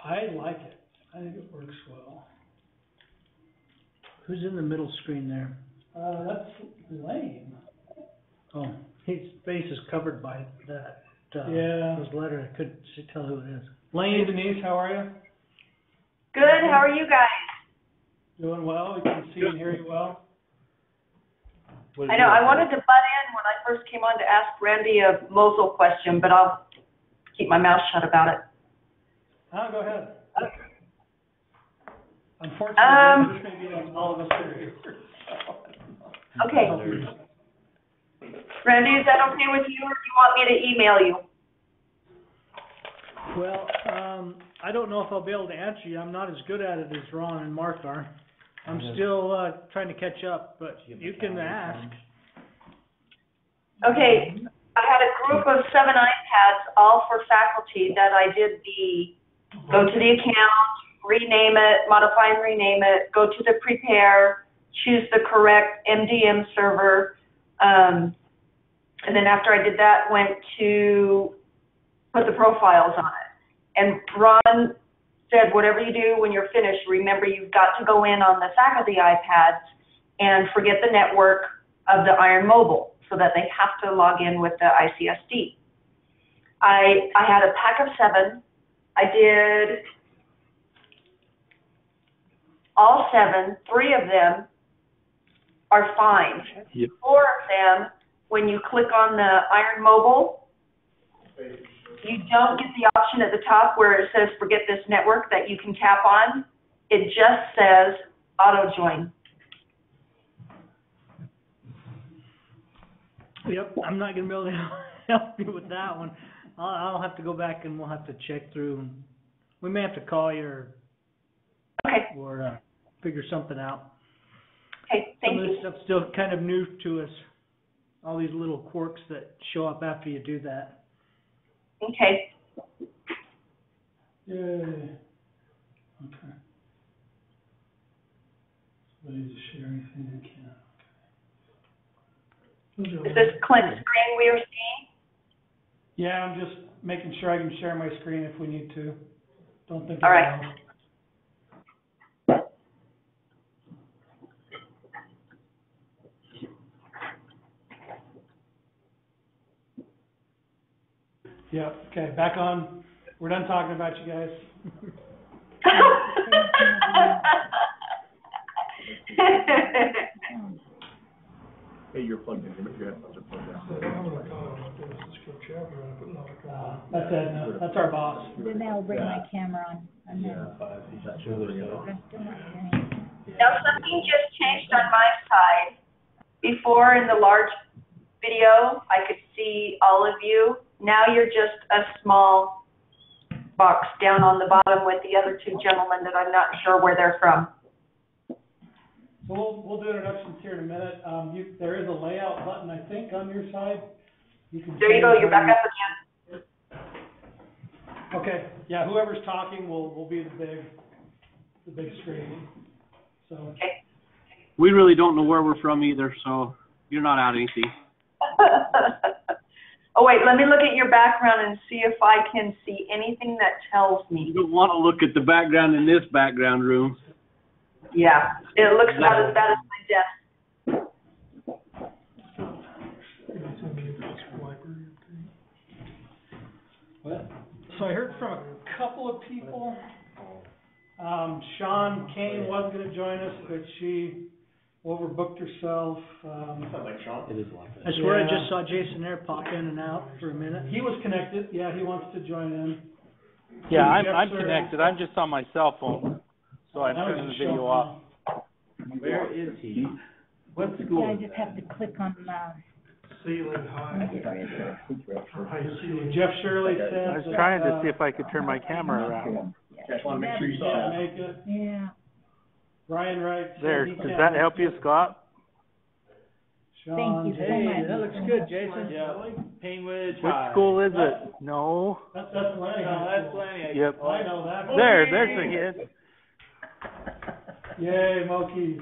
I like it. I think it works well. Who's in the middle screen there? That's lame. Oh, his face is covered by that, Yeah. his letter. I couldn't tell who it is. Lane, Denise, how are you? Good, how are you guys? Doing well? You can see and hear you well? I know, I wanted to butt in when I first came on to ask Randy a Mosul question, but I'll keep my mouth shut about it. Go ahead. Unfortunately, this may be like all of us here. Okay. Randy, is that okay with you, or do you want me to email you? Well, I don't know if I'll be able to answer you. I'm not as good at it as Ron and Mark are. I'm still trying to catch up, but you can ask. Okay, I had a group of 7 iPads, all for faculty, that I did go to the account, rename it, modify and rename it, go to the prepare, choose the correct MDM server, and then after I did that, went to put the profiles on it. And Ron said, whatever you do when you're finished, remember you've got to go in on the faculty iPads and forget the network of the Iron Mobile so that they have to log in with the ICSD. I had a pack of 7. I did all 7. 3 of them are fine. Yep. 4 of them, when you click on the Iron Mobile, you don't get the option at the top where it says forget this network that you can tap on. It just says auto join. Yep, I'm not gonna be able to help you with that one. I'll have to go back and we'll have to check through. We may have to call you or figure something out. Okay, thank you. Some of this stuff's still kind of new to us. All these little quirks that show up after you do that. Okay. Yay. Okay. Somebody to share anything they can. Is this Clint's screen we are seeing? Yeah, I'm just making sure I can share my screen if we need to. Don't think All I right. will. Yeah, okay, back on. We're done talking about you guys. Hey, you're plugged in, your headphones are plugged in. That's Edna, that's our boss. Then I'll bring my camera on. And then Now something just changed on my side. Before in the large video, I could see all of you. Now you're just a small box down on the bottom with the other 2 gentlemen that I'm not sure where they're from. So we'll do introductions here in a minute. There is a layout button, I think, on your side. There you go, you're back up again. Okay, yeah, whoever's talking will be the big screen. So. Okay. We really don't know where we're from either, so you're not out anything. Oh wait, let me look at your background and see if I can see anything that tells me. You don't want to look at the background in this background room. Yeah, it looks about as bad as my desk. What? So I heard from a couple of people. Sean Kane was going to join us, but she overbooked herself. Sounds like Sean. It is like that. I swear I just saw Jason there pop in and out for a minute. He was connected. Yeah, he wants to join in. Yeah, I'm connected. I'm just on my cell phone, so I'm turning the video off. Where is he? What school? I just have to click on Ceiling high. Jeff Shirley said. I was trying to see if I could turn my camera around. Just want to make sure you saw Can't make it. Yeah. Brian Wright said There, he does can't that make help you, it. Scott? Sean, Thank you so Hey, much. that looks good, Jason. Yeah. Painwood. Which school is it? No. That's Lenny. That's Lenny. Yep. I know that. There's the kid. Yay, Moki.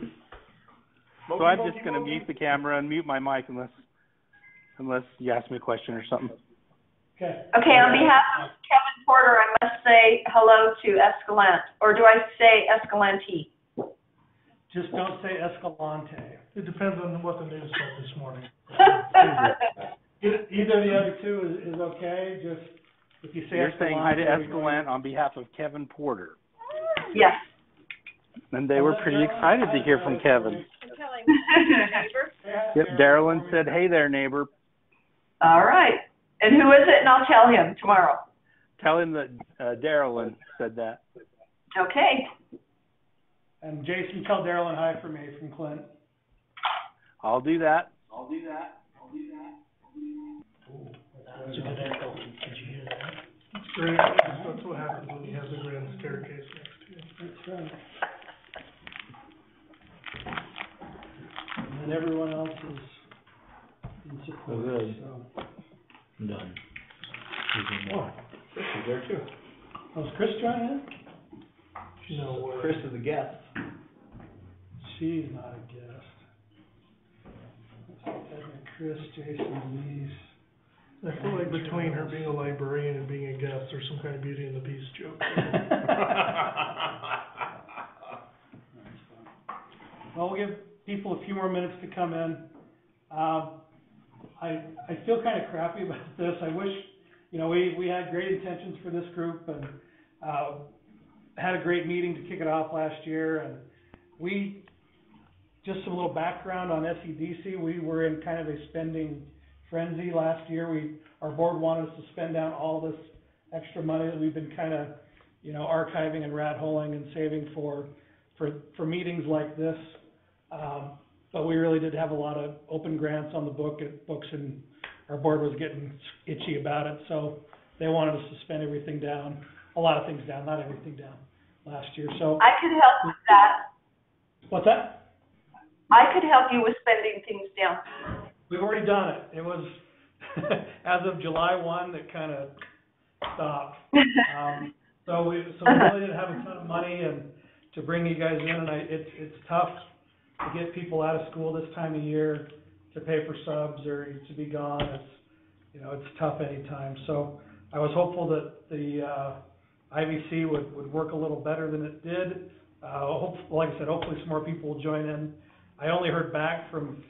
So I'm just gonna mute the camera and mute my mic unless you ask me a question or something. Okay. Okay, on behalf of Kevin Porter, I must say hello to Escalante, or do I say Escalante? Just don't say Escalante. It depends on what the news said this morning. Either of the other two is okay, just if you say You're saying hi to Escalante. Escalante on behalf of Kevin Porter. Yes. And they were pretty excited to hear from Kevin. Yep, Darylyn said, hey there, neighbor. All right. And who is it? And I'll tell him tomorrow. Tell him that Darylyn said that. Okay. And Jason, tell Darylyn hi for me from Clint. I'll do that. That's a good echo. Did you hear that? It's great. That's what happens when you have the grand staircase next to you. That's right. And then everyone else is in support, good. so. I'm done. Oh, Chris is there too. Oh, is Chris joining in? No way. Chris is a guest. She's not a guest. Let's see, Edna, Chris, Jason, Denise. I feel like between her being a librarian and being a guest, there's some kind of Beauty and the Beast joke. Well, we'll give people a few more minutes to come in. I feel kind of crappy about this. I wish, you know, we had great intentions for this group and had a great meeting to kick it off last year. And we, just some little background on SEDC, we were in kind of a spending frenzy last year. Our board wanted us to spend down all this extra money that we've been kind of, you know, archiving and rat holing and saving for meetings like this. But we really did have a lot of open grants on the books, and our board was getting itchy about it. So they wanted us to spend everything down, a lot of things down, not everything down last year. So I could help with that. what's that? I could help you with spending things down. We've already done it. It was as of July 1 that kind of stopped. So we really didn't have a ton of money and to bring you guys in, and it's tough to get people out of school this time of year to pay for subs or to be gone. It's tough anytime. So I was hopeful that the IVC would work a little better than it did. Like I said, hopefully some more people will join in. I only heard back from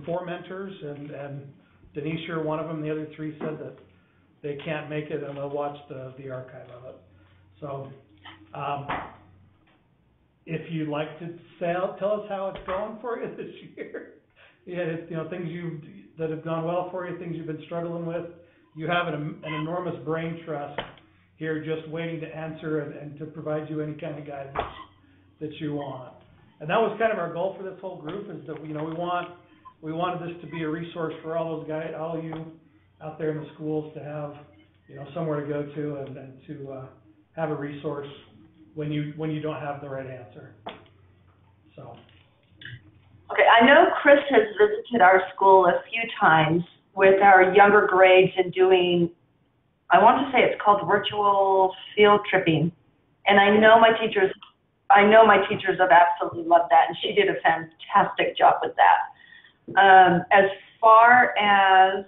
4 mentors, and Denise, you're one of them. The other 3 said that they can't make it and they'll watch the archive of it. So, if you'd like to tell us how it's going for you this year. Yeah, things that have gone well for you, things you've been struggling with. You have an enormous brain trust here just waiting to answer and to provide you any kind of guidance that you want. And that was kind of our goal for this whole group, is that, we wanted this to be a resource for all those guys, all of you out there in the schools, to have, somewhere to go to and to have a resource when you don't have the right answer. So. Okay, I know Chris has visited our school a few times with our younger grades and doing, I want to say it's called virtual field tripping. And I know my teachers have absolutely loved that, and she did a fantastic job with that. As far as,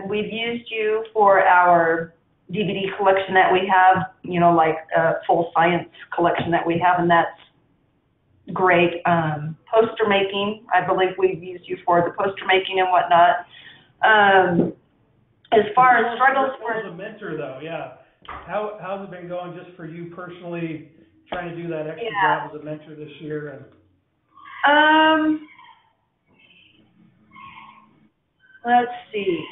we've used you for our DVD collection that we have, like a full science collection that we have, and that's great. Poster making, I believe we've used you for the poster making and whatnot. As far as struggles for... As a mentor, though, yeah. How's it been going just for you personally, trying to do that extra job as a mentor this year? Let's see.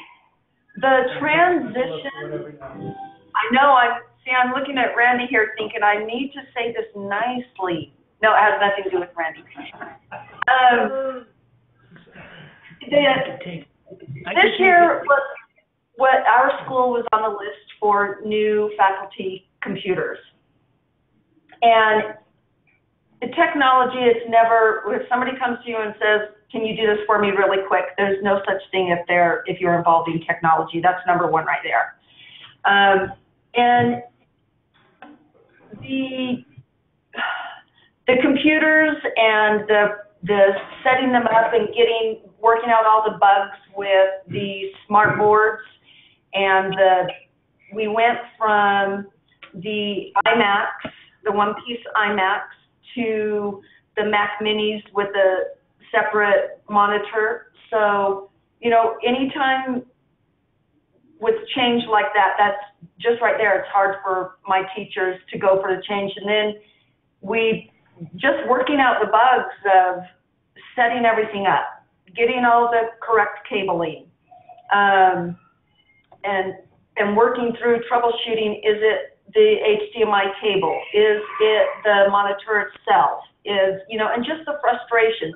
The transition... I know, I'm looking at Randy here thinking I need to say this nicely. No, it has nothing to do with Randy. This year was what our school was on the list for new faculty computers. And the technology, it's never, if somebody comes to you and says, can you do this for me really quick? There's no such thing if you're involved in technology. That's number one right there. And the computers and the setting them up and working out all the bugs with the smart boards and we went from the iMacs, the one-piece iMacs, to the Mac Minis with a separate monitor. So, you know, anytime with change like that, that's just right there. It's hard for my teachers to go for the change. And then we just working out the bugs of setting everything up, getting all the correct cabling, and working through troubleshooting. Is it the HDMI cable? Is it the monitor itself? Is, you know, and just the frustrations.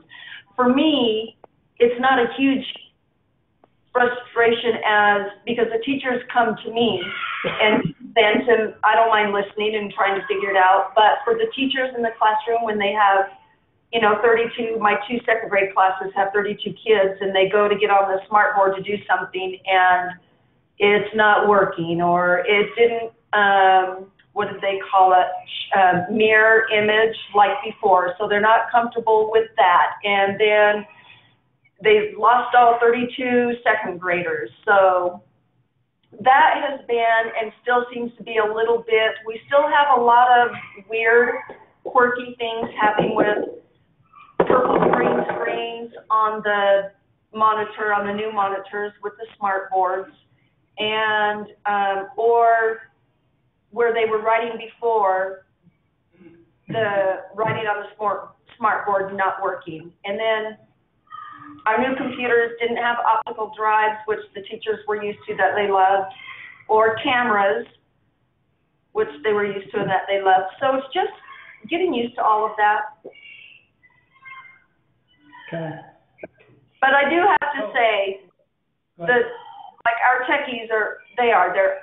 For me, it's not a huge frustration because the teachers come to me and then I don't mind listening and trying to figure it out. But for the teachers in the classroom, when they have, you know, 32, my 2 second grade classes have 32 kids, and they go to get on the smart board to do something and it's not working, or it didn't, what did they call it, mirror image like before. So they're not comfortable with that. And then they've lost all 32 second graders. So that has been and still seems to be a little bit, we still have a lot of weird, quirky things happening with purple green screens on the monitor, on the new monitors with the smart boards, and or where they were writing before, the writing on the smart board not working. And then our new computers didn't have optical drives, which the teachers were used to that they loved, or cameras, which they were used to and that they loved. So it's just getting used to all of that. Okay. But I do have to say that, like, our techies they're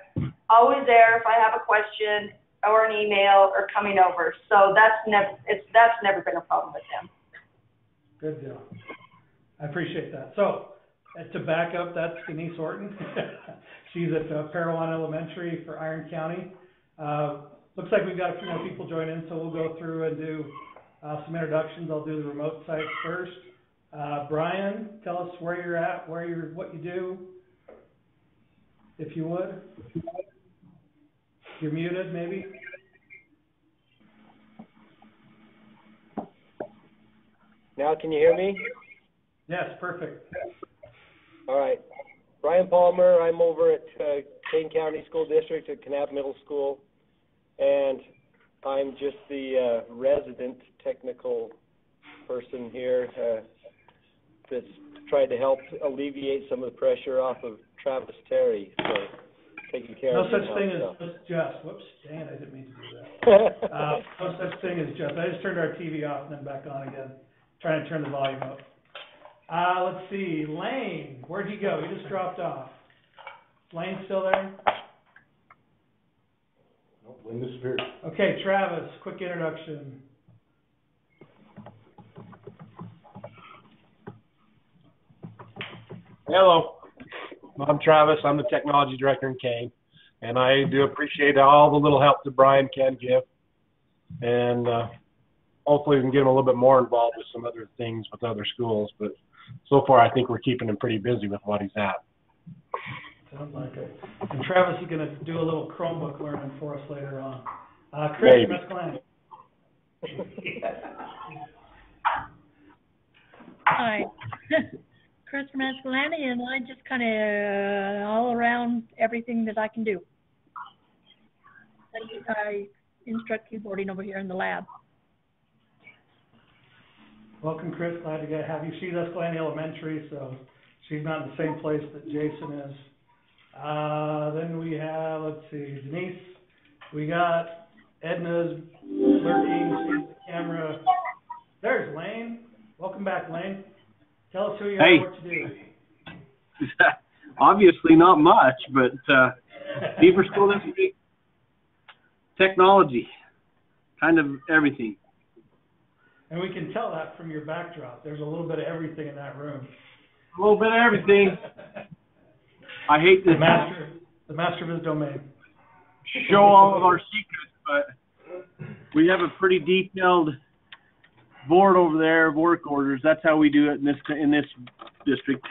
always there if I have a question or an email or coming over. So that's never been a problem with them. Good deal. I appreciate that. So, to back up, that's Denise Orton. She's at Parowan Elementary for Iron County. Looks like we've got a few more people join in, so we'll go through and do some introductions. I'll do the remote site first. Brian, tell us where you're at, what you do, if you would. You're muted, maybe. Now can you hear me? Yes, perfect. All right. Brian Palmer, I'm over at Kane County School District at Kanab Middle School, and I'm just the resident technical person here that's tried to help alleviate some of the pressure off of Travis Terry, so taking care of No such thing as just. Whoops, dang it, I didn't mean to do that. No such thing as just. I just turned our TV off and then back on again, trying to turn the volume up. Let's see, Lane, where'd he go? He just dropped off. Lane still there? Nope, Lane disappeared. Okay, Travis, quick introduction. Hello, I'm Travis. I'm the technology director in Kane, and I do appreciate all the little help that Brian can give, and hopefully we can get him a little bit more involved with some other things with other schools, but so far I think we're keeping him pretty busy with what he's at. Sounds like it. And Travis is going to do a little Chromebook learning for us later on. Chris Mescalani. Hi, Chris Mescalani, and I just kind of all around everything that I can do. I instruct keyboarding over here in the lab. Welcome, Chris. Glad to have you. She's Escalante Elementary, so she's not in the same place that Jason is. Then we have, let's see, Denise. We got Edna's lurking. She's the camera. There's Lane. Welcome back, Lane. Tell us who you are and what you do. Obviously not much, but Beaver School District, technology, kind of everything. And we can tell that from your backdrop. There's a little bit of everything in that room. A little bit of everything. I hate to the master of his domain. Show all of our secrets, but we have a pretty detailed board over there of work orders. That's how we do it in this district.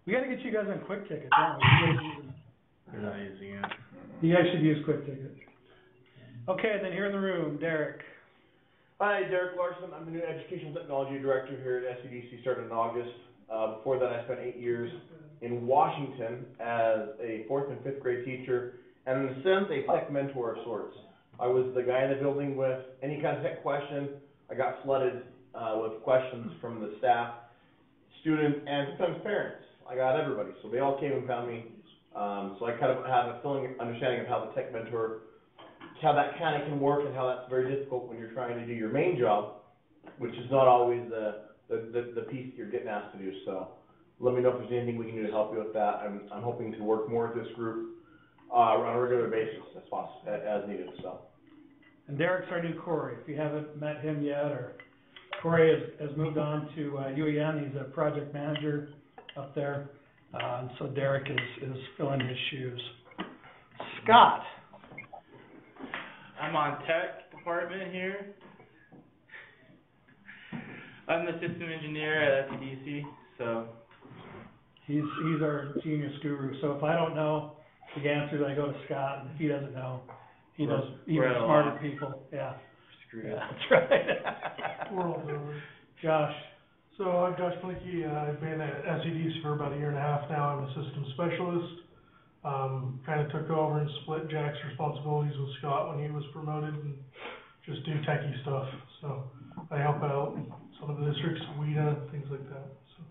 We got to get you guys on quick tickets, don't we? You're not using it. You guys should use Quick Ticket. Okay, and then here in the room, Derek. Hi, Derek Larson. I'm the new Educational Technology Director here at SEDC, started in August. Before that, I spent 8 years in Washington as a 4th and 5th grade teacher, and in a sense, a tech mentor of sorts. I was the guy in the building with any kind of tech question. I got flooded with questions from the staff, students, and sometimes parents. I got everybody, so they all came and found me. So I kind of have a understanding of how the tech mentor, how that kind of can work, and how that's very difficult when you're trying to do your main job, which is not always the piece that you're getting asked to do. So let me know if there's anything we can do to help you with that. I'm hoping to work more with this group on a regular basis as possible, as needed. So. And Derek's our new Corey. If you haven't met him yet, or Corey has moved on to UEN. He's a project manager up there, and so Derek is filling his shoes. Scott. I'm on tech department here. I'm the system engineer at SEDC, so. He's our genius guru. So if I don't know the answers, I go to Scott, and if he doesn't know, he knows even smarter people. Yeah. Screwed. Yeah, that's right. World over. Josh. So I'm Josh Blinky. I've been at SEDC for about 1.5 years now. I'm a systems specialist. Kind of took over and split Jack's responsibilities with Scott when he was promoted, and just do techie stuff. So I help out some of the districts, WEDA, things like that. So.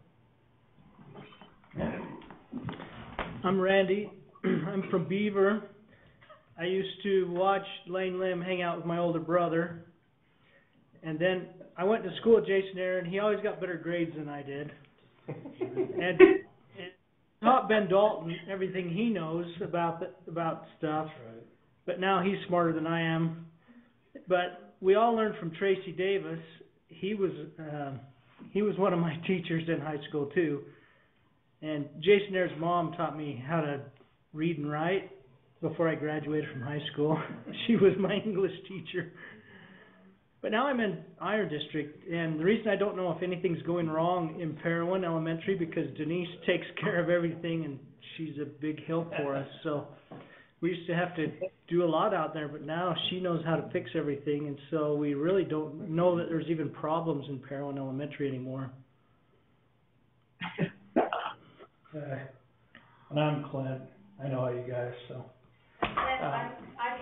I'm Randy. I'm from Beaver. I used to watch Lane Lim hang out with my older brother, and then I went to school with Jason Aaron. He always got better grades than I did, and taught Ben Dalton everything he knows about stuff. Right. But now he's smarter than I am. But we all learned from Tracy Davis. He was one of my teachers in high school too. And Jason Aaron's mom taught me how to read and write before I graduated from high school. She was my English teacher. But now I'm in Iron District, and the reason I don't know if anything's going wrong in Parowan Elementary, because Denise takes care of everything, and she's a big help for us. So we used to have to do a lot out there, but now she knows how to fix everything, and so we really don't know that there's even problems in Parowan Elementary anymore. And I'm Clint. I know all you guys, so. I'm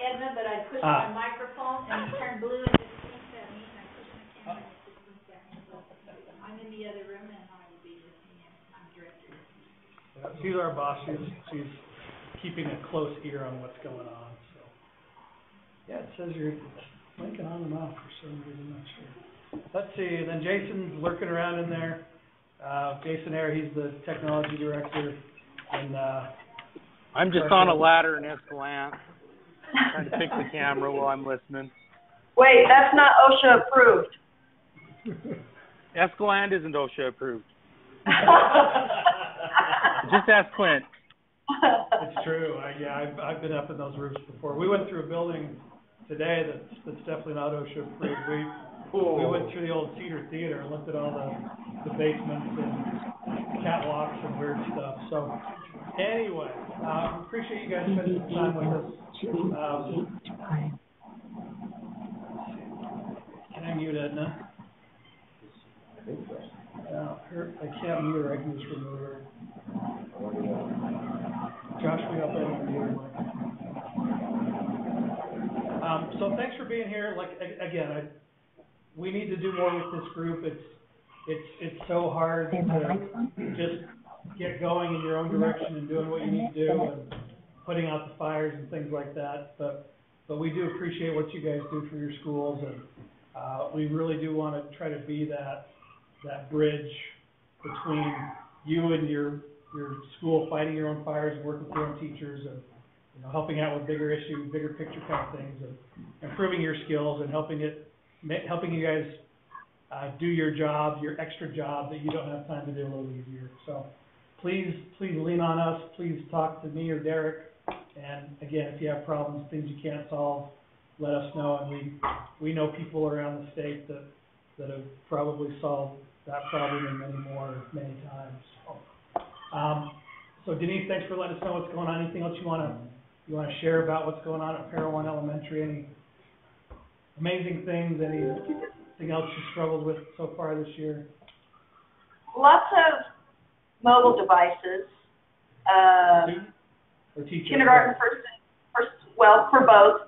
Edna, but I pushed my microphone and it turned blue and it blinked at me, and I pushed my camera and it just blinked at me. So I'm in the other room and I will be listening in. I'm director. Yeah, she's our boss. She's keeping a close ear on what's going on. So. Yeah, it says you're blinking on and off for some reason. Not sure. Let's see. And then Jason's lurking around in there. Jason Hare, he's the technology director, and I'm just on a ladder in Escalante, trying to fix the camera while I'm listening. Wait, that's not OSHA approved. Escalante isn't OSHA approved. Just ask Clint. It's true. I've been up in those roofs before. We went through a building today that's definitely not OSHA approved. We went through the old Cedar Theater and looked at all the basements and catwalks and weird stuff. So anyway, appreciate you guys spending some time with us. Can I mute Edna? I can't mute her. I can just remove her. Josh, we got that over here. So thanks for being here. Again, we need to do more with this group. It's so hard to just get going in your own direction and doing what you need to do and putting out the fires and things like that. But we do appreciate what you guys do for your schools, and we really do want to try to be that bridge between you and your school, fighting your own fires and working with your own teachers, and helping out with bigger issues, bigger picture kind of things, and improving your skills and helping you guys do your job, your extra job that you don't have time to do a little easier. So please lean on us. Please talk to me or Derek. And again, if you have problems, things you can't solve, let us know. And we know people around the state that have probably solved that problem and many times. So Denise, thanks for letting us know what's going on. Anything else you want to you wanna share about what's going on at Parowan Elementary? Any amazing things, anything else you struggled with so far this year? Lots of mobile devices. Or teachers? Kindergarten, well, for both.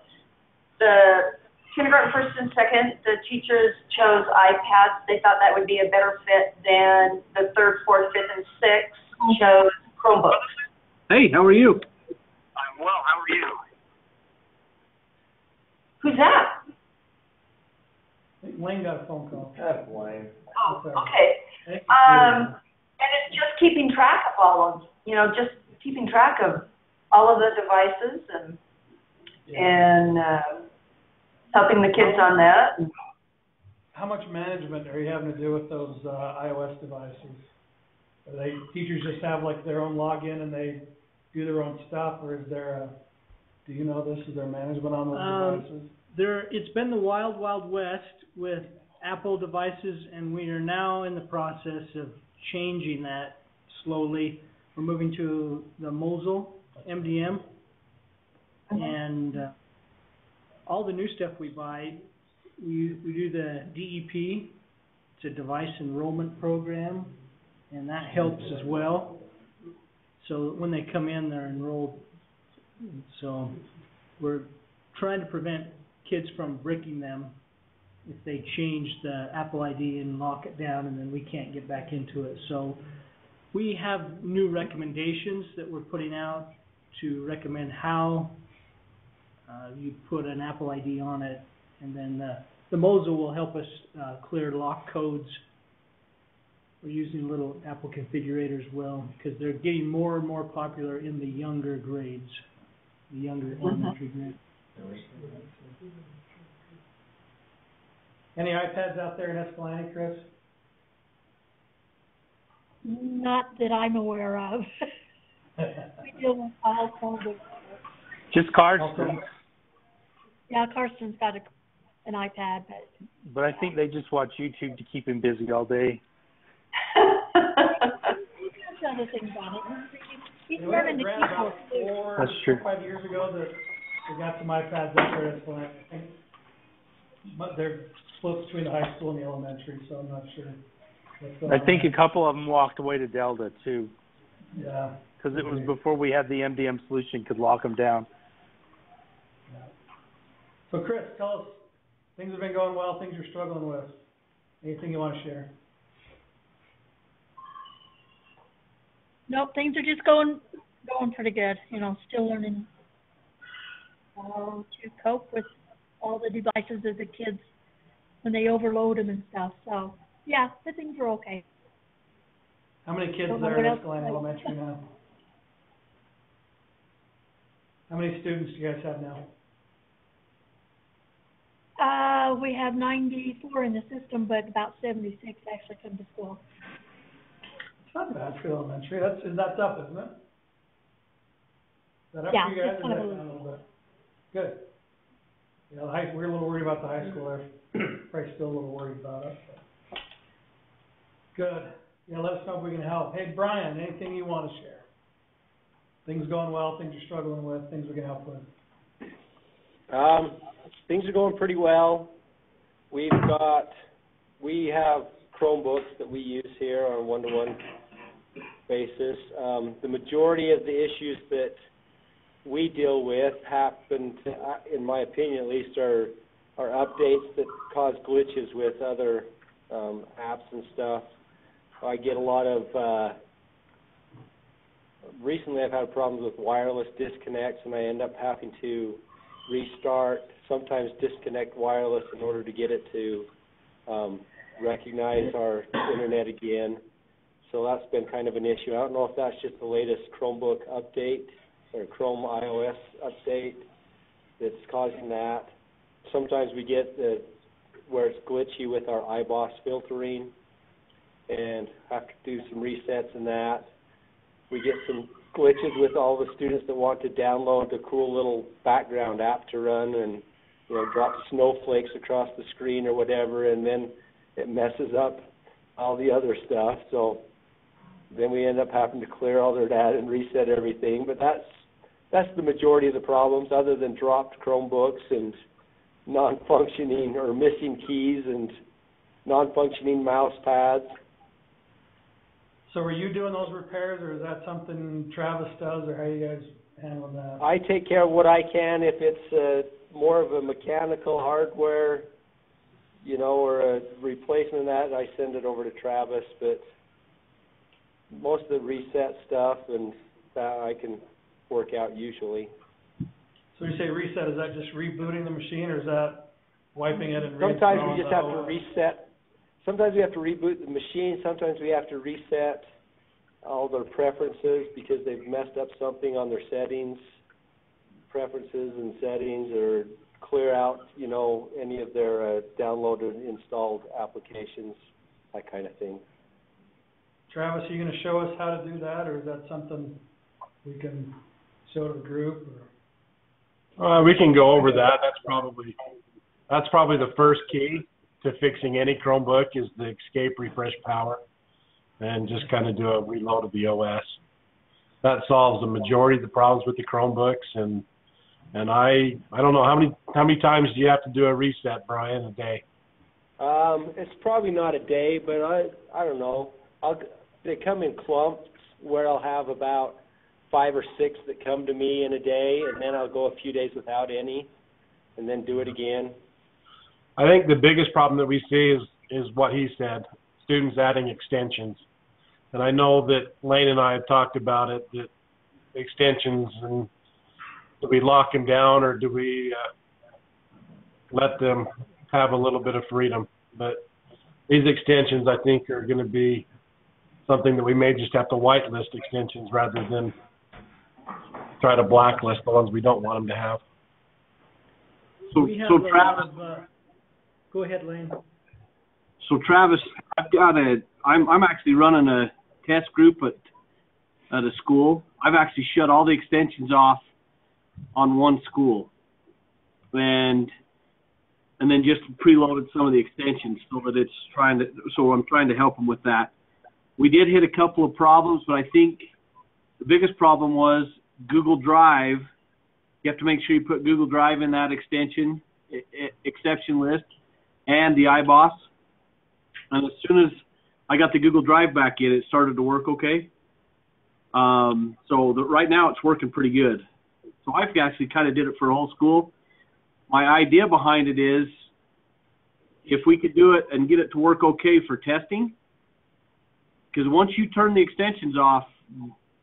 The kindergarten first and second, the teachers chose iPads. They thought that would be a better fit than the third, fourth, fifth, and sixth chose Chromebooks. Hey, how are you? I'm well, how are you? Who's that? I think Wayne got a phone call. That's Wayne. Oh, okay. And it's just keeping track of all of, just keeping track of all of the devices and helping the kids on that. How much management are you having to do with those iOS devices? Teachers just have like their own login and they do their own stuff, or is there do you know this, is there management on those devices? It's been the wild, wild west with Apple devices, and we are now in the process of changing that slowly. We're moving to the Mosel MDM, and all the new stuff we buy, we do the DEP. It's a device enrollment program, and that helps as well. So when they come in, they're enrolled. So we're trying to prevent kids from bricking them if they change the Apple ID and lock it down, and then we can't get back into it. So we have new recommendations that we're putting out to recommend how you put an Apple ID on it, and then the Mosel will help us clear lock codes. We're using little Apple configurators as well, because they're getting more and more popular in the younger grades, the younger elementary grades. Any iPads out there in Escalante, Chris? Not that I'm aware of. We deal with all Chromebooks. Just Carson. Yeah, Carson's got an iPad, But I think they just watch YouTube to keep him busy all day. there's other things on it. He's learning the keyboard too. That's true. 4 or 5 years ago that we got some iPads out there at Escalante. I think, but they're split between the high school and the elementary, so I'm not sure what's going on. I think a couple of them walked away to Delta too. Yeah. Because it was before we had the MDM solution could lock them down. Yeah. So Chris, tell us, things have been going well, things you're struggling with. Anything you want to share? Nope, things are just going pretty good. Still learning how to cope with all the devices of the kids when they overload them and stuff. So yeah, the things are okay. How many kids are at Escalante Elementary now? How many students do you guys have now? We have 94 in the system, but about 76 actually come to school. It's not bad for elementary. That's up, isn't it? Is that up Yeah, for you guys? it's Or kind is of that down a little bit? Good. Yeah, we're a little worried about the high school there. Probably still a little worried about it. But. Good. Let us know if we can help. Hey, Brian, anything you want to share? Things going well, things you're struggling with, things we can help with? Things are going pretty well. We have Chromebooks that we use here on a one-to-one basis. The majority of the issues that we deal with happen, in my opinion at least, are updates that cause glitches with other apps and stuff. I get a lot of, recently I've had problems with wireless disconnects, and I end up having to restart, sometimes disconnect wireless in order to get it to recognize our internet again. So that's been kind of an issue. I don't know if that's just the latest Chromebook update or Chrome iOS update that's causing that. Sometimes we get where it's glitchy with our iBoss filtering and have to do some resets in that. We get some glitches with all the students that want to download the cool little background app to run and drop snowflakes across the screen or whatever, and then it messes up all the other stuff. So then we end up having to clear all their data and reset everything. But that's the majority of the problems, other than dropped Chromebooks and non-functioning or missing keys and non-functioning mouse pads. So are you doing those repairs, or is that something Travis does, or how you guys handle that? I take care of what I can. If it's more of a mechanical hardware, you know, or a replacement of that, I send it over to Travis. But most of the reset stuff and that I can work out usually. So when you say reset, is that just rebooting the machine, or is that wiping it and Sometimes reinstalling we just have to reset. Sometimes we have to reboot the machine. Sometimes we have to reset all their preferences because they've messed up something on their settings, preferences and settings, or clear out, you know, any of their downloaded and installed applications, that kind of thing. Travis, are you going to show us how to do that, or is that something we can show to the group? Or? We can go over that. That's probably the first key to fixing any Chromebook is the escape refresh power, and just kind of do a reload of the OS. That solves the majority of the problems with the Chromebooks, and I don't know how many times do you have to do a reset, Brian, a day? It's probably not a day, but I don't know. They come in clumps where I'll have about 5 or 6 that come to me in a day, and then I'll go a few days without any, and then do it again. I think the biggest problem that we see is what he said, students adding extensions. And I know that Lane and I have talked about it, that extensions, and do we lock them down, or do we let them have a little bit of freedom? But these extensions, I think, are going to be something that we may just have to whitelist extensions rather than try to blacklist the ones we don't want them to have. So Travis, go ahead, Lane. So Travis, I'm actually running a test group at a school. I've actually shut all the extensions off on one school, and then just preloaded some of the extensions so that I'm trying to help them with that. We did hit a couple of problems, but I think the biggest problem was Google Drive. You have to make sure you put Google Drive in that extension exception list and the iBoss. And as soon as I got the Google Drive back in, it started to work okay. Right now it's working pretty good. So I've actually kind of did it for the whole school. My idea behind it is if we could do it and get it to work okay for testing, because once you turn the extensions off,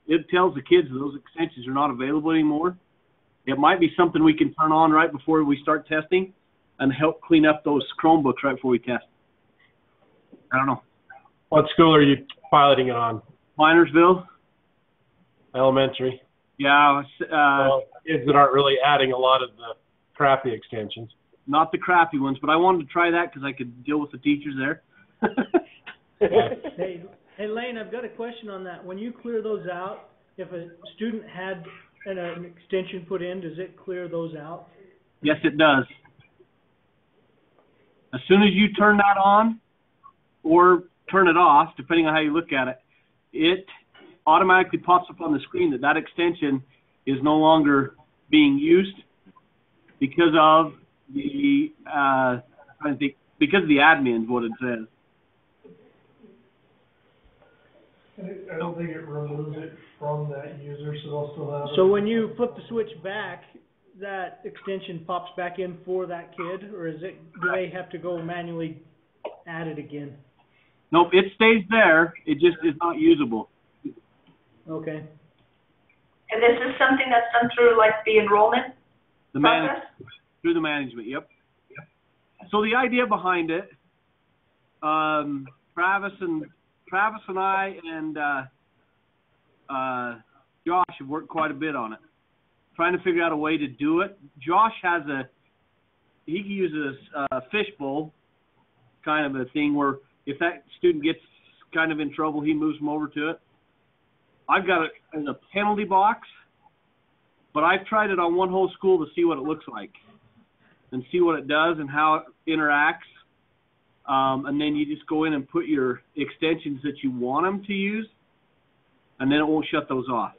it tells the kids that those extensions are not available anymore. It might be something we can turn on right before we start testing and help clean up those Chromebooks right before we test. I don't know. What school are you piloting it on? Minersville. Elementary. Yeah. Kids that aren't really adding a lot of the crappy extensions. Not the crappy ones, but I wanted to try that because I could deal with the teachers there. Hey, Lane, I've got a question on that. When you clear those out, if a student had an extension put in, does it clear those out? Yes, it does. As soon as you turn that on or turn it off, depending on how you look at it, it automatically pops up on the screen that extension is no longer being used because of the admin, what it says. I don't think it removes it from that user, so they'll still have it. So when you flip the switch back, that extension pops back in for that kid, or do they have to go manually add it again? Nope, it stays there. It just is not usable. Okay. And this is something that's done through like the enrollment process? Through the management, yep. So the idea behind it, Travis and I and Josh have worked quite a bit on it, trying to figure out a way to do it. Josh he uses a fishbowl kind of a thing where if that student gets kind of in trouble, he moves them over to it. I've got it in a penalty box, but I've tried it on one whole school to see what it looks like and see what it does and how it interacts. And then you just go in and put your extensions that you want them to use, and then it won't shut those off.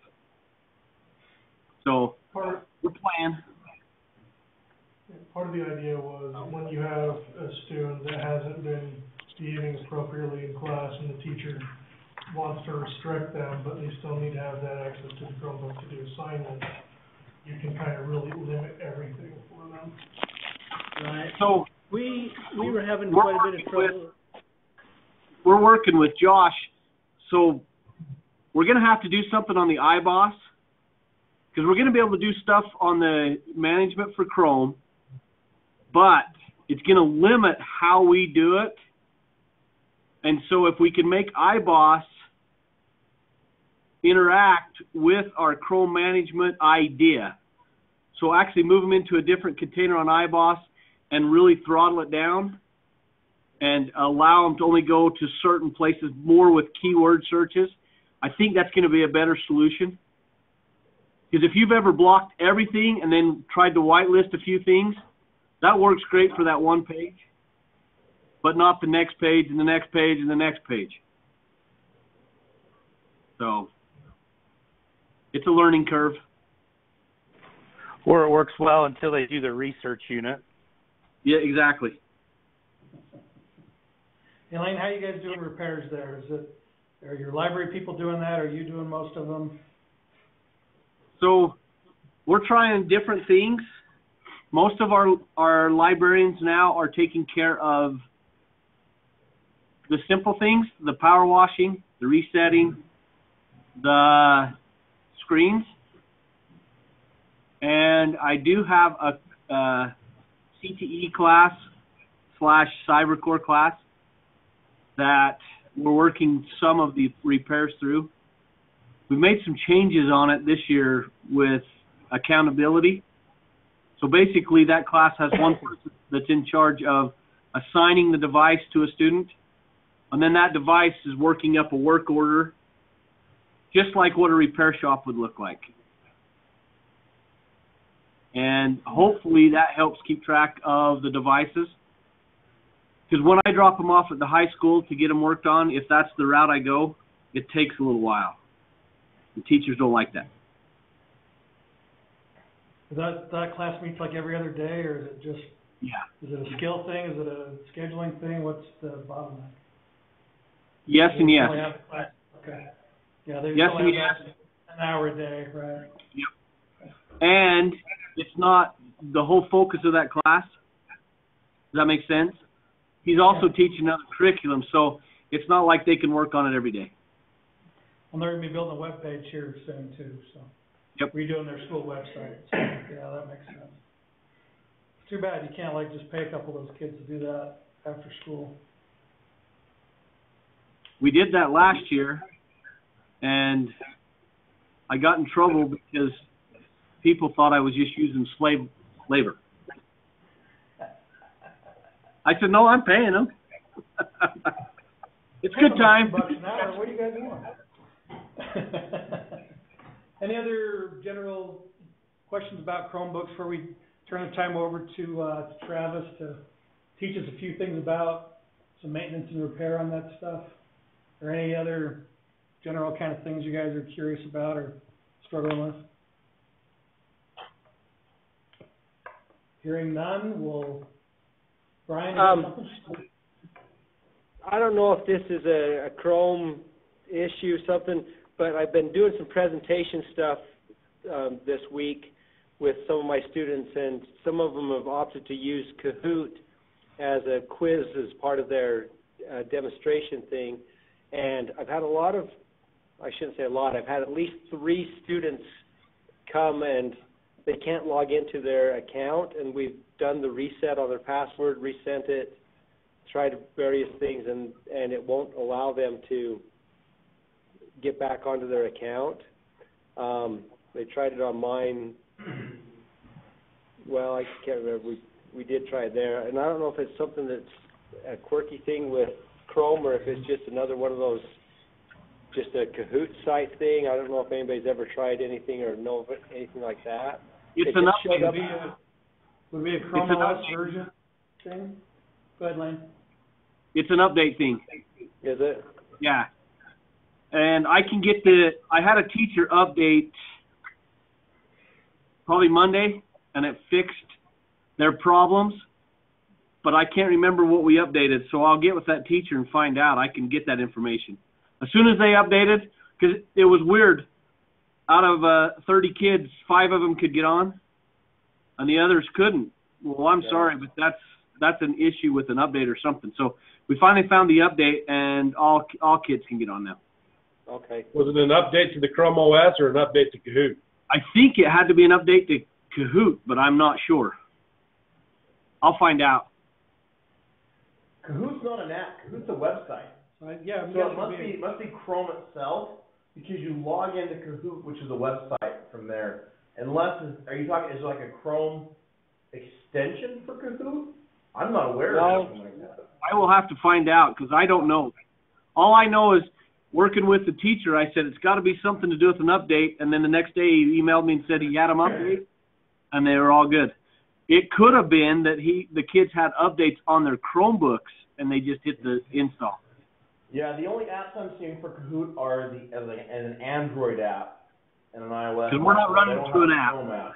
So Part we're playing. of the idea was when you have a student that hasn't been behaving appropriately in class and the teacher wants to restrict them, but they still need to have that access to the Chromebook to do assignments, you can kind of really limit everything for them. Right. So We were having quite a bit of trouble. We're working with Josh, so we're going to have to do something on the iBoss, because we're going to be able to do stuff on the management for Chrome, but it's going to limit how we do it. And so if we can make iBoss interact with our Chrome management idea, so actually move them into a different container on iBoss and really throttle it down and allow them to only go to certain places more with keyword searches, I think that's going to be a better solution. Because if you've ever blocked everything and then tried to whitelist a few things, that works great for that one page, but not the next page and the next page and the next page. So it's a learning curve. Or it works well until they do the research unit. Yeah, exactly. Elaine, how are you guys doing repairs there? Are your library people doing that? Are you doing most of them? So we're trying different things. Most of our librarians now are taking care of the simple things, the power washing, the resetting, the screens. And I do have a CTE class / cybercore class that we're working some of the repairs through. We've made some changes on it this year with accountability. So basically that class has one person that's in charge of assigning the device to a student, and then that device is working up a work order, just like what a repair shop would look like. And hopefully that helps keep track of the devices. Because when I drop them off at the high school to get them worked on, if that's the route I go, it takes a little while. The teachers don't like that. That class meets like every other day, or is it just, is it a skill thing? Is it a scheduling thing? What's the bottleneck? Yes and yes. Okay. Yeah, they yes still and have yes. An hour a day, right? Yep. And it's not the whole focus of that class. Does that make sense? He's also teaching another curriculum, so it's not like they can work on it every day. Well, they're going to be building a web page here soon too, so. Yep. Redoing their school website, so, yeah, that makes sense. It's too bad you can't like just pay a couple of those kids to do that after school. We did that last year, and I got in trouble because people thought I was just using slave labor. I said, no, I'm paying them. It's good time. $2 an hour, what do you guys want? Any other general questions about Chromebooks before we turn the time over to Travis to teach us a few things about some maintenance and repair on that stuff? Or any other general kind of things you guys are curious about or struggling with? Hearing none, Brian, you have something? I don't know if this is a Chrome issue or something, but I've been doing some presentation stuff this week with some of my students, and some of them have opted to use Kahoot as a quiz as part of their demonstration thing. And I've had I shouldn't say a lot, I've had at least 3 students come and they can't log into their account, and we've done the reset on their password, resent it, tried various things, and it won't allow them to get back onto their account. They tried it on mine. Well, I can't remember. We did try it there, and I don't know if it's something that's a quirky thing with Chrome or if it's just another one of those, just a Kahoot site thing. I don't know if anybody's ever tried anything or know of anything like that. It's an update. Would be a Chrome OS version thing? Go ahead, Lane. It's an update thing. Is it? Yeah. And I can get I had a teacher update probably Monday, and it fixed their problems, but I can't remember what we updated, so I'll get with that teacher and find out. I can get that information. As soon as they updated, because it was weird, out of 30 kids, 5 of them could get on, and the others couldn't. Well, I'm sorry, but that's an issue with an update or something. So we finally found the update, and all kids can get on now. Okay. Was it an update to the Chrome OS or an update to Kahoot? I think it had to be an update to Kahoot, but I'm not sure. I'll find out. Kahoot's not an app. Kahoot's a website. Yeah, So it must be Chrome itself, because you log into Kahoot, which is a website from there. Unless, are you talking, is it like a Chrome extension for Kahoot? I'm not aware of something like that. I will have to find out, because I don't know. All I know is, working with the teacher, I said, it's got to be something to do with an update, and then the next day he emailed me and said he had them update, and they were all good. It could have been that the kids had updates on their Chromebooks, and they just hit the install. Yeah, the only apps I'm seeing for Kahoot are an Android app and an iOS. Because we're not running through an app.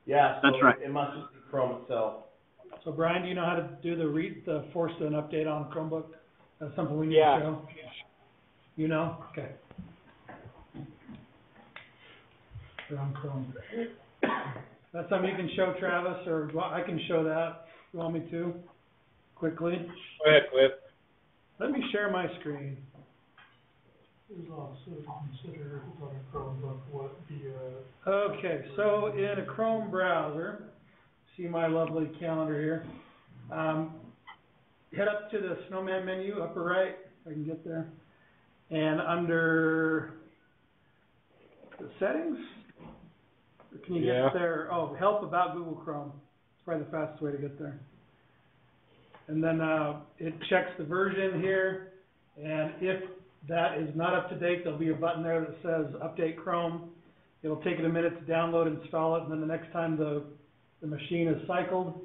Yeah, so that's right. It must just be Chrome itself. So Brian, do you know how to do the force an update on Chromebook? That's something we need to show. You know? Okay. On Chrome. That's something you can show Travis, or I can show that. You want me to? Quickly. Go ahead, Cliff. Let me share my screen. There's also consider if it's on a Chromebook what the Okay, so in a Chrome browser, see my lovely calendar here. Head up to the snowman menu, upper right, if I can get there. And under the settings, or can you get there? Oh, help about Google Chrome. It's probably the fastest way to get there. And then it checks the version here, and if that is not up to date, there'll be a button there that says Update Chrome. It'll take it a minute to download, install it, and then the next time the machine is cycled,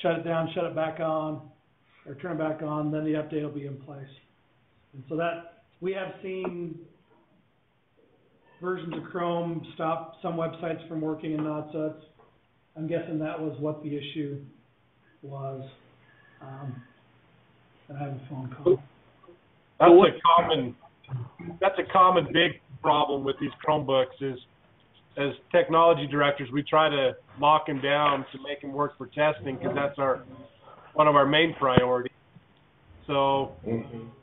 shut it down, shut it back on, or turn it back on, then the update will be in place. And so that, we have seen versions of Chrome stop some websites from working and not, so I'm guessing that was what the issue was. And I have a phone call. That's a common big problem with these Chromebooks is, as technology directors, we try to lock them down to make them work for testing, because that's one of our main priorities. So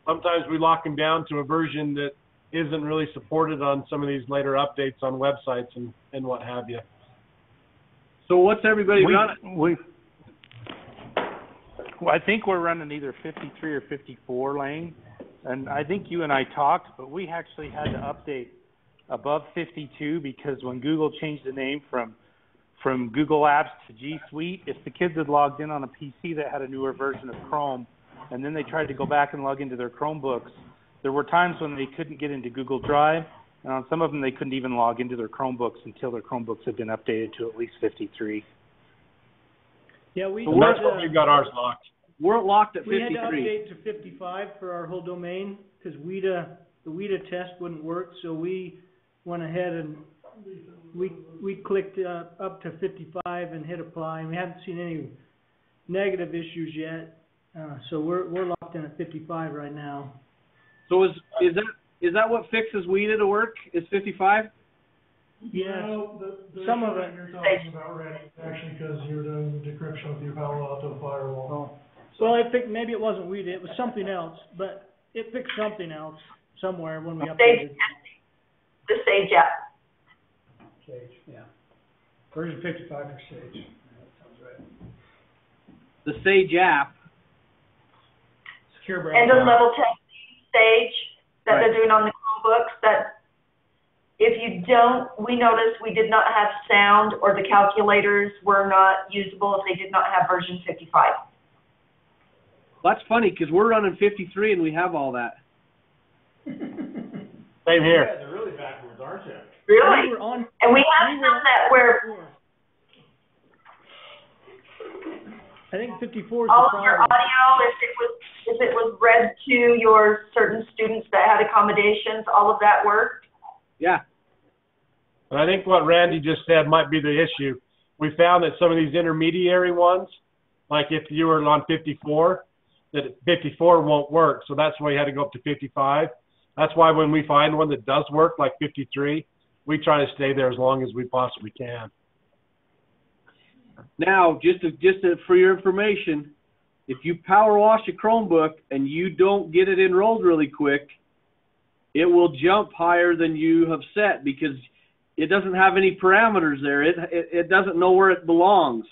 sometimes we lock them down to a version that isn't really supported on some of these later updates on websites and what have you. So what's everybody running? Well, I think we're running either 53 or 54 lane, and I think you and I talked, but we actually had to update above 52 because when Google changed the name from Google Apps to G Suite, if the kids had logged in on a PC that had a newer version of Chrome, and then they tried to go back and log into their Chromebooks, there were times when they couldn't get into Google Drive, and on some of them they couldn't even log into their Chromebooks until their Chromebooks had been updated to at least 53. Yeah, that's where we got ours locked. We're locked at 53. We had to update to 55 for our whole domain because the WIDA test wouldn't work, so we went ahead and we clicked up to 55 and hit apply, and we haven't seen any negative issues yet. So we're locked in at 55 right now. So is that what fixes WIDA to work? Is 55? Yeah, no, some of it. You're talking about Reddit, actually, because you're doing decryption with your Palo Alto firewall. Oh. Well, I think maybe it wasn't WIDA, it was something else, but it fixed something else somewhere when we updated. The Sage app. Sage, yeah. Version 55 for Sage. Yeah, that sounds right. The Sage app. Secure browser. End of level testing Sage that they're doing on the Chromebooks, that if you don't, we noticed we did not have sound, or the calculators were not usable if they did not have version 55. That's funny, because we're running 53 and we have all that. Same here. Yeah, they're really backwards, aren't you? Really? We were on, and we have some that where I think 54 is all the of your problem. audio, if it was read to your certain students that had accommodations, all of that worked. Yeah. And I think what Randy just said might be the issue. We found that some of these intermediary ones, like if you were on 54, that 54 won't work. So that's why you had to go up to 55. That's why when we find one that does work, like 53, we try to stay there as long as we possibly can. Now, for your information, if you power wash a Chromebook and you don't get it enrolled really quick, it will jump higher than you have set because it doesn't have any parameters there. It doesn't know where it belongs.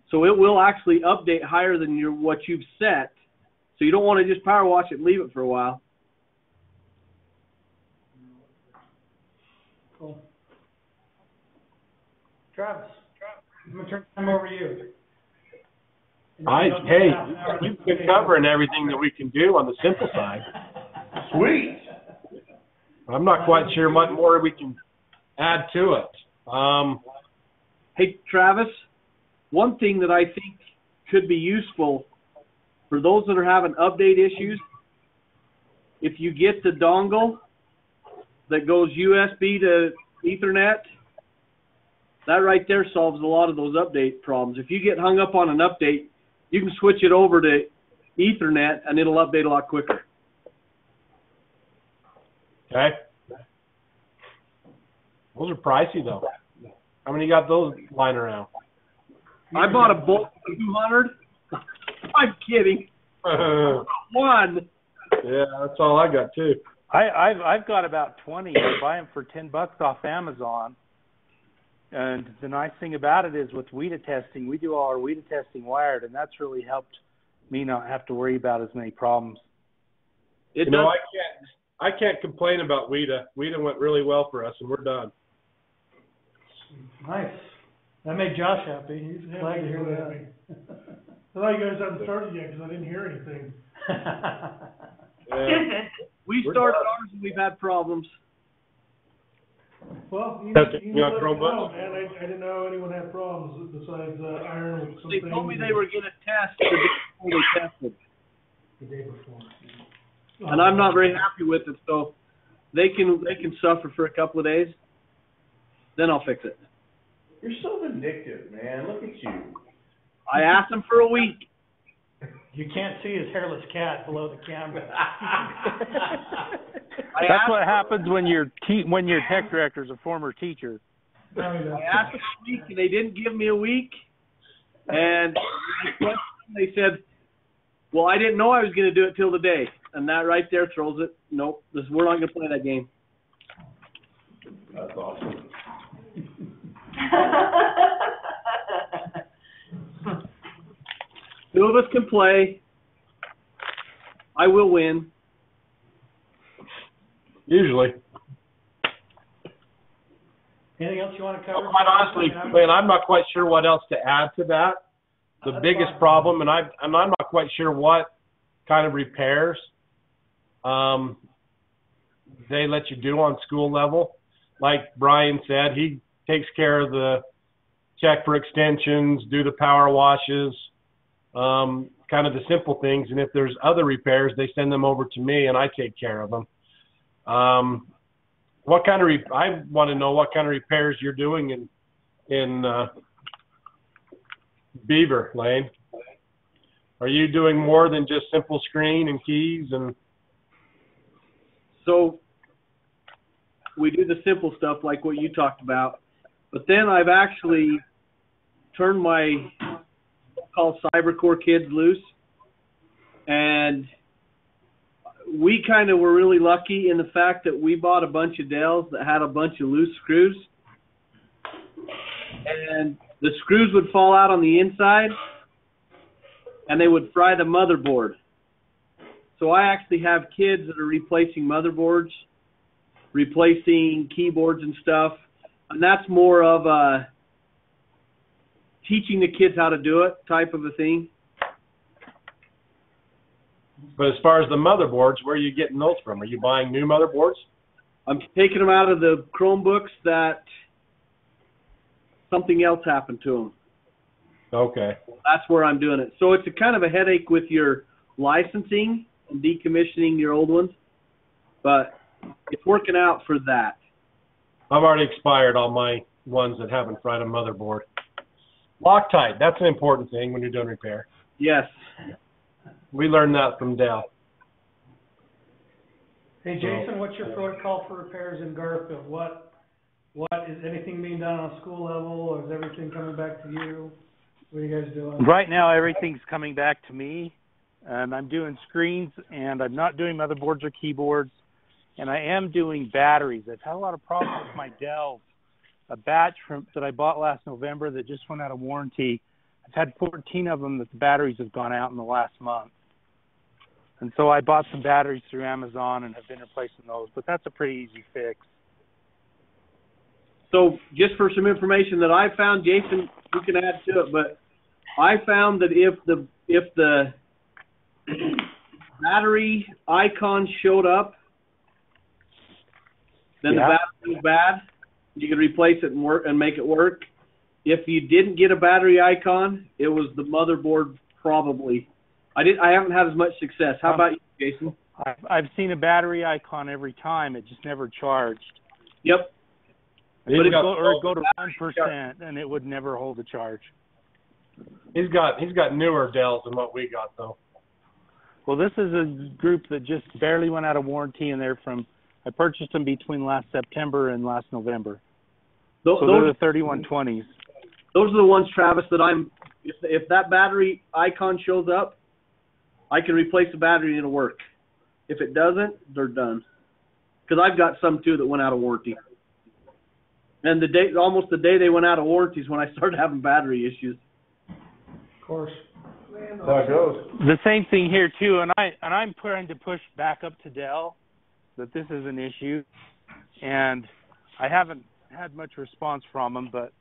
So it will actually update higher than what you've set. So you don't want to just power wash it and leave it for a while. Cool. Travis, I'm going to turn time over to you. Hey, we've been covering everything that we can do on the simple side. Sweet. I'm not quite sure what more we can add to it. Hey, Travis, one thing that I think could be useful for those that are having update issues, if you get the dongle that goes USB to Ethernet, that right there solves a lot of those update problems. If you get hung up on an update, you can switch it over to Ethernet and it'll update a lot quicker. Okay. Those are pricey though. How many got those lying around? I bought a Bolt 200. I'm kidding. One. Yeah, that's all I got too. I've got about 20. I buy them for $10 off Amazon. And the nice thing about it is with WIDA testing, we do all our WIDA testing wired, and that's really helped me not have to worry about as many problems. I can't complain about WIDA. WIDA went really well for us, and we're done. Nice. That made Josh happy. He's glad to hear that. I thought you guys hadn't started yet because I didn't hear anything. We started ours and we've had problems. Well, you That's let me know, man. I didn't know anyone had problems besides iron with some They things. told me they were going to test the day before they tested. The day before. And I'm not very happy with it, so they can suffer for a couple of days. Then I'll fix it. You're so vindictive, man. Look at you. I asked them for a week. You can't see his hairless cat below the camera. That's what happens when your tech director is a former teacher. I asked them for a week, and they didn't give me a week. And they said, well, I didn't know I was going to do it till today. And that right there throws it. Nope, we're not going to play that game. That's awesome. Two of us can play. I will win. Usually. Anything else you want to cover? Well, quite honestly, man, I'm not quite sure what else to add to that. The biggest problem, and I'm not quite sure what kind of repairs they let you do on school level. Like Brian said, he takes care of the check for extensions, do the power washes, kind of the simple things. And if there's other repairs, they send them over to me and I take care of them. What kind of I want to know what kind of repairs you're doing in Beaver, Lane. Are you doing more than just simple screen and keys? And so we do the simple stuff like what you talked about, but then I've actually turned my called CyberCore kids loose, and we kind of were really lucky in the fact that we bought a bunch of Dells that had a bunch of loose screws, and the screws would fall out on the inside and they would fry the motherboard. So I actually have kids that are replacing motherboards, replacing keyboards and stuff, and that's more of a teaching the kids how to do it type of a thing. But as far as the motherboards, where are you getting those from? Are you buying new motherboards? I'm taking them out of the Chromebooks that something else happened to them. Okay. That's where I'm doing it. So it's a kind of a headache with your licensing and decommissioning your old ones, but it's working out for that. I've already expired all my ones that haven't fried a motherboard. Loctite, that's an important thing when you're doing repair. Yes. We learned that from Dell. Hey, Jason, what's your protocol for repairs in Garfield? What is anything being done on a school level, or is everything coming back to you? What are you guys doing? Right now, everything's coming back to me, and I'm doing screens, and I'm not doing motherboards or keyboards, and I am doing batteries. I've had a lot of problems with my Dell. A batch that I bought last November that just went out of warranty. I've had 14 of them that the batteries have gone out in the last month. And so I bought some batteries through Amazon and have been replacing those, but that's a pretty easy fix. So just for some information that I found, Jason, you can add to it, but I found that if the battery icon showed up, then the battery was bad. You could replace it and work and make it work. If you didn't get a battery icon, it was the motherboard probably. I haven't had as much success. How about you, Jason? I've seen a battery icon every time. It just never charged. Yep. But it'd go to 1% and it would never hold a charge. He's got newer Dells than what we got though. Well, this is a group that just barely went out of warranty, and I purchased them between last September and last November. So they're the 3120s. Those are the ones, Travis, that if that battery icon shows up, I can replace the battery and it'll work. If it doesn't, they're done. Because I've got some too that went out of warranty. And almost the day they went out of warranty is when I started having battery issues. Of course. That's how it goes. The same thing here too, and I'm trying to push back up to Dell that this is an issue, and I haven't had much response from them, but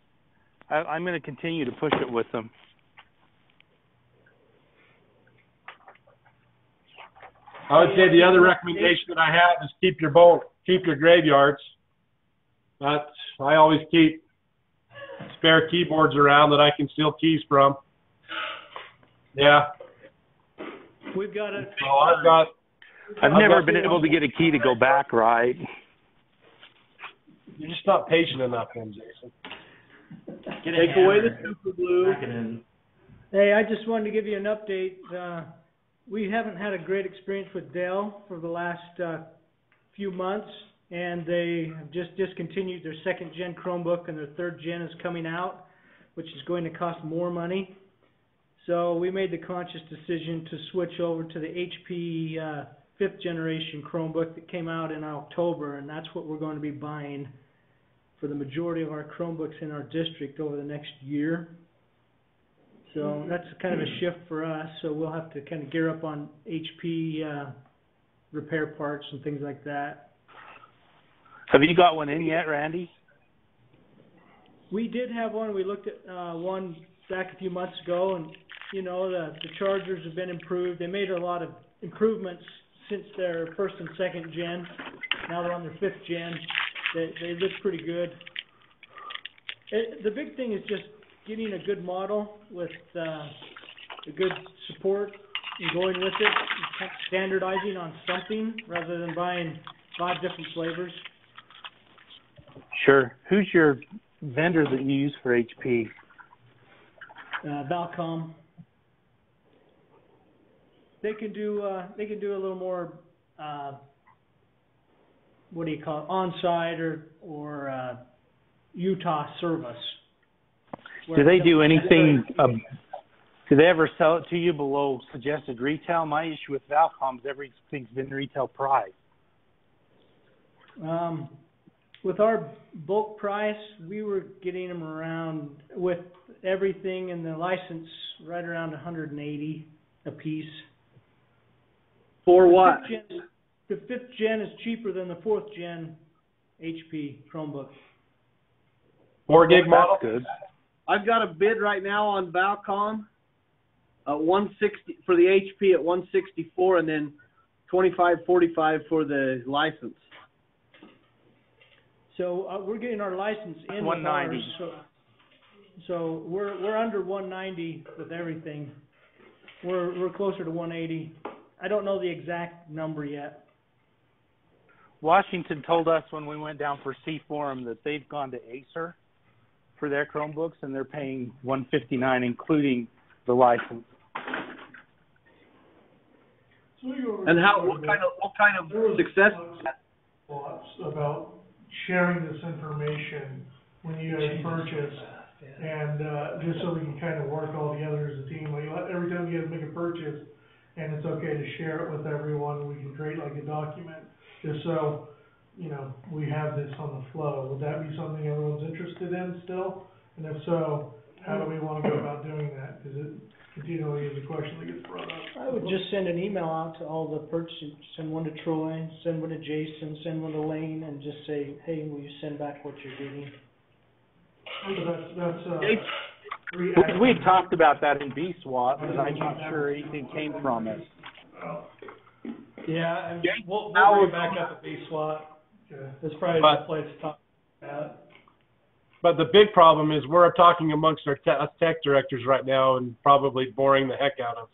I'm going to continue to push it with them. I would say the other recommendation that I have is keep your graveyards. I always keep spare keyboards around that I can steal keys from. Yeah. We've got a. Well, I've never been able to get a key to go back right. You're just not patient enough, then, Jason. Take away the super glue. Hey, I just wanted to give you an update. We haven't had a great experience with Dell for the last few months, and they have just discontinued their second-gen Chromebook, and their third-gen is coming out, which is going to cost more money. So we made the conscious decision to switch over to the HP fifth-generation Chromebook that came out in October, and that's what we're going to be buying for the majority of our Chromebooks in our district over the next year. So that's kind of a shift for us, so we'll have to kind of gear up on HP repair parts and things like that. Have you got one in yet, Randy? We did have one. We looked at one back a few months ago, and you know, the chargers have been improved. They made a lot of improvements since their first and second gen. Now they're on their fifth gen. They look pretty good. The big thing is just getting a good model with a good support and going with it, and standardizing on something rather than buying 5 different flavors. Sure. Who's your vendor that you use for HP? Valcom. They can do a little more what do you call it, on-site or Utah service. Do they do anything? Do they ever sell it to you below suggested retail? My issue with Valcom is everything's been retail price. With our bulk price, we were getting them around, with everything in the license, right around $180 a piece. For what? The fifth gen is cheaper than the fourth gen HP Chromebook. 4 gig model. That's good. I've got a bid right now on Valcom at 160 for the HP at 164, and then 2545 for the license. So we're getting our license in 190. With ours, so we're under 190 with everything. We're closer to 180. I don't know the exact number yet. Washington told us when we went down for C-Forum that they've gone to Acer for their Chromebooks, and they're paying $159, including the license. And what kind of success? Lots about sharing this information when you guys purchase, and just so we can kind of work all together as a team. Like every time you guys make a purchase, and it's okay to share it with everyone, we can create like a document, just so, you know, we have this on the flow. Would that be something everyone's interested in still? And if so, how do we want to go about doing that? Because it continually is a question that gets brought up. I would just send an email out to all the purchasers, send one to Troy, send one to Jason, send one to Lane, and just say, hey, will you send back what you're getting? We had talked about that in B-SWAT, but I'm not sure anything came from it. Yeah, and we'll bring it back up at B-SWAT. That's probably the place to talk about. But the big problem is we're talking amongst our tech directors right now and probably boring the heck out of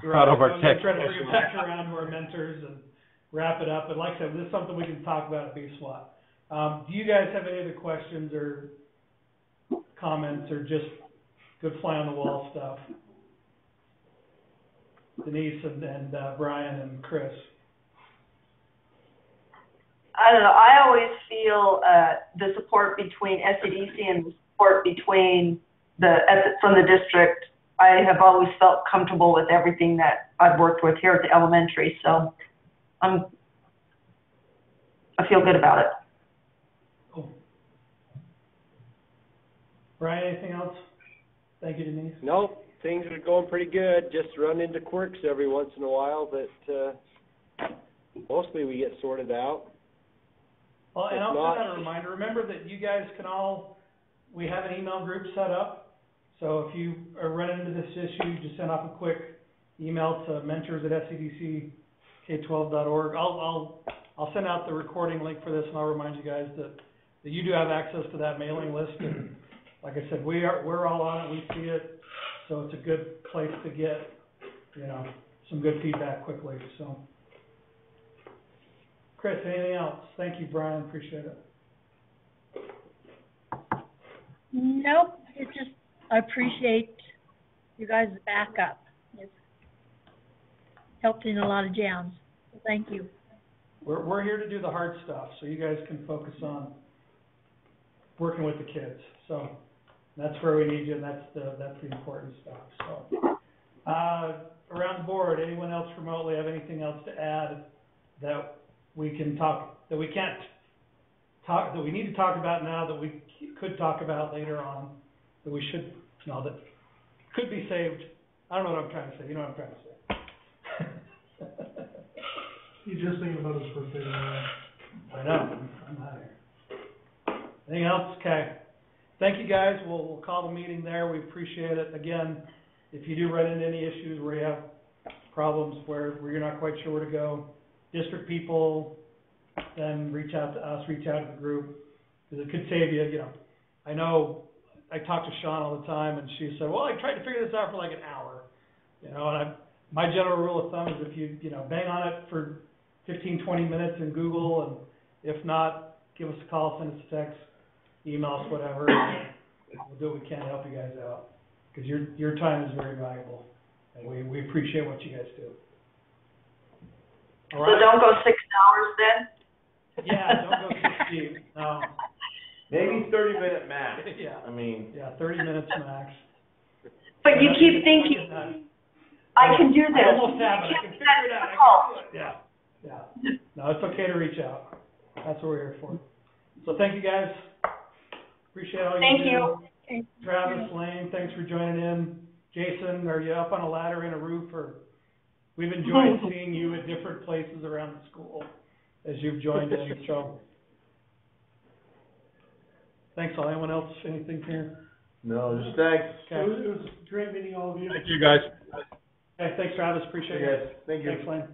our tech. Trying to bring it back around to our mentors and wrap it up. But like I said, this is something we can talk about at B-SWAT. Do you guys have any other questions or comments or just good fly on the wall stuff? Denise and Brian and Chris. I don't know, I always feel the support between SEDC and the support between from the district, I have always felt comfortable with everything that I've worked with here at the elementary, so I feel good about it. Cool. Brian, anything else? Thank you, Denise. Nope, things are going pretty good. Just run into quirks every once in a while, but mostly we get sorted out. Well, and I'll send out a reminder. Remember that you guys can we have an email group set up. So if you are running into this issue, just send off a quick email to mentors@sedck12.org. I'll send out the recording link for this, and I'll remind you guys that you do have access to that mailing list. And like I said, we're all on it. We see it, so it's a good place to get, you know, some good feedback quickly. So. Chris, anything else? Thank you, Brian. Appreciate it. Nope, it's just, I appreciate you guys' backup. It's helped in a lot of jams. So thank you. We're here to do the hard stuff, so you guys can focus on working with the kids. So that's where we need you, and that's the important stuff. So around the board, anyone else remotely have anything else to add that we can talk, that we can't talk, that we need to talk about now, that we could talk about later on, that we should, no, that could be saved? I don't know what I'm trying to say. You know what I'm trying to say. He's just thinking about his birthday tomorrow. I know. I'm out here. Anything else? Okay. Thank you, guys. We'll call the meeting there. We appreciate it. Again, if you do run into any issues where you have problems where you're not quite sure where to go, district people, then reach out to us, reach out to the group, because it could save you, you know. I know I talk to Sean all the time, and she said, well, I tried to figure this out for like an hour, you know, and my general rule of thumb is if you bang on it for 15, 20 minutes in Google, and if not, give us a call, send us a text, email us, whatever, and we'll do what we can to help you guys out, because your time is very valuable, and we appreciate what you guys do. All right. So don't go 6 hours then? Yeah, don't go 60. No. Maybe 30-minute max. Yeah. I mean. Yeah, 30 minutes max. But you keep thinking, I can do this. I almost have it. I can figure it out. I can do it. Yeah. Yeah. No, it's okay to reach out. That's what we're here for. So thank you, guys. Appreciate all you do. Thank you. Travis, Lane, thanks for joining in. Jason, are you up on a ladder in a roof, or? We've enjoyed seeing you at different places around the school as you've joined in, so. Thanks all. Anyone else, anything here? No, just thanks. Okay. It was great meeting all of you. Thank you, guys. Okay, thanks, Travis. Appreciate it. Thank you. Thanks, Lane.